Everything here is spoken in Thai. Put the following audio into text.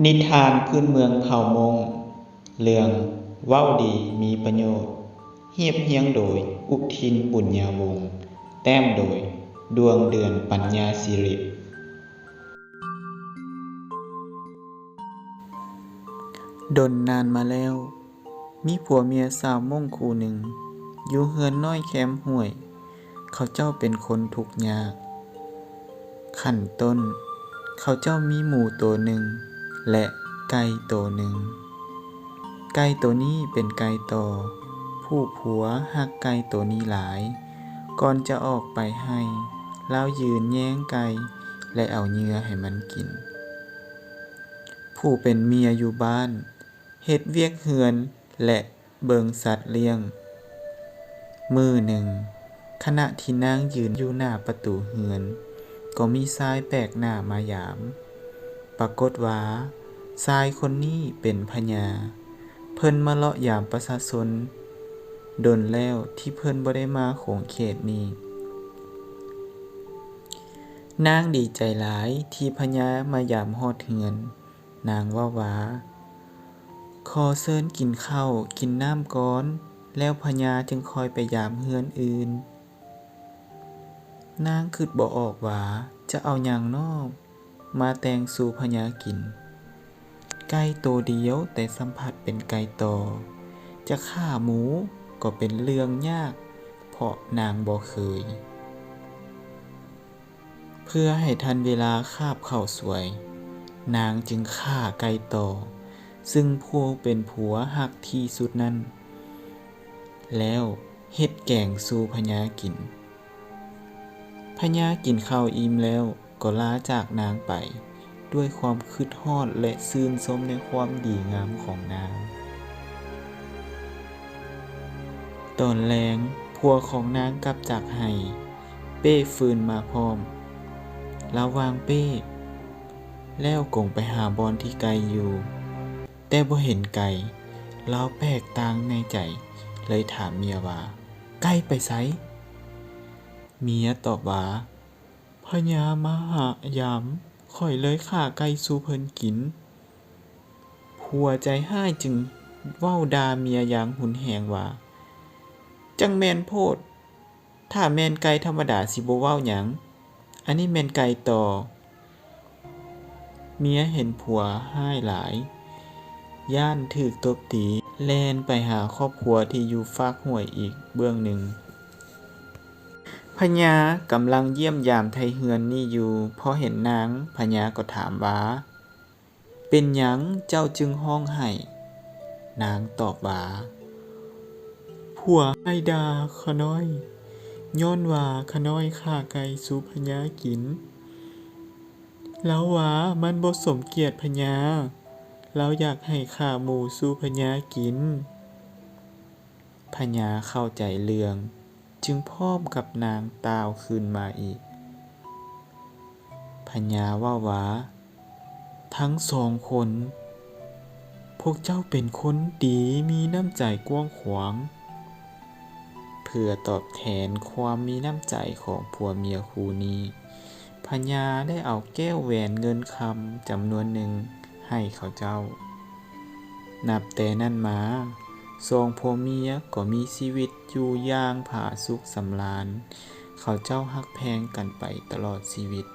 นิทานพื้นเมืองเผ่ามงเรื่องเว้าดีมีประโยชน์เรียบเรียงโดยอุทินปุญญาวงศ์แต้มโดยดวงเดือนปัญญาสิริดนนานมาแล้วมีผัวเมียสาวมงคู่หนึ่งอยู่เฮือนน้อยแคมห้วยเขาเจ้าเป็นคนทุกข์ยากขั้นต้นเขาเจ้ามีหมูตัวหนึ่งและไก่ตัวหนึ่งไก่ตัวนี้เป็นไก่ต่อผู้ผัวฮักไก่ตัวนี้หลายก่อนจะออกไปให้แล้วยืนแย้งไก่และเอาเนื้อให้มันกินผู้เป็นเมียอยู่บ้านเฮ็ดเวียกเฮือนและเบิ่งสัตว์เลี้ยงมื้อหนึ่งขณะที่นางยืนอยู่หน้าประตูเฮือนก็มีชายแปลกหน้ามายามปรากฏว่าชายคนนี้เป็นพญาเพิ่นมาเลาะยามประชาชนดนแล้วที่เพิ่นบ่ได้มาโขงเขตนี้นางดีใจหลายที่พญามายามฮอดเฮือนนางว่าขอเชิญกินข้าวกินน้ำก่อนแล้วพญาจึงคอยไปยามเฮือนอื่นนางคิดบ่ออกว่าจะเอาหยังน้อมาแต่งสู่พญากินไก่ตัวเดียวแต่สัมผัสเป็นไก่ต่อจะฆ่าหมูก็เป็นเรื่องยากเพราะนางบ่เคยเพื่อให้ทันเวลาคาบข้าวสวยนางจึงฆ่าไก่ต่อซึ่งผู้เป็นผัวฮักที่สุดนั้นแล้วเฮ็ดแกงสู่พญากินพญากินข้าวอิ่มแล้วก็ลาจากนางไปด้วยความคิดฮอดและชื่นชมในความดีงามของนางตอนแลงผัวของนางกลับจากไห้เป้ฟืนมาพร้อมระวางเป้แล้วกงไปหาบอนที่ไกลอยู่แต่บ่เห็นไก่ลาวแปลกต่างในใจเลยถามเมียว่าไก่ไปไสเมียตอบว่าพญามาหายามข่อยเลยฆ่าไก่สู่เพิ่นกินผัวใจร้ายจึงเว้าด่าเมียอย่างหุนแหงว่าจังแม่นโพดถ้าแม่นไก่ธรรมดาสิบ่เว้าหยังอันนี้แม่นไก่ต่อเมียเห็นผัวร้ายหลายย่านถูกตบตีแล่นไปหาครอบครัวที่อยู่ฝากห้วยอีกเบื้องหนึ่งพญากำลังเยี่ยมยามไทเฮือนนี่อยู่พอเห็นนางพญาก็ถามว่าเป็นหยังเจ้าจึงร้องไห้นางตอบว่าผัวให้ด่าขะน้อยย้อนว่าขะน้อยฆ่าไก่สู่พญากินแล้วว่ามันบ่สมเกียรติพญาเราอยากให้ฆ่าหมูสู่พญากินพญาเข้าใจเรื่องจึงพร้อมกับนางตาวคืนมาอีกพญาว่าทั้งสองคนพวกเจ้าเป็นคนดีมีน้ำใจกว้างขวางเพื่อตอบแทนความมีน้ำใจของผัวเมียคู่นี้พญาได้เอาแก้วแหวนเงินคำจำนวนหนึ่งให้เขาเจ้านับแต่นั้นมาสองผัวเมียก็มีชีวิตอยู่อย่างผาสุกสำราญเขาเจ้าฮักแพงกันไปตลอดชีวิต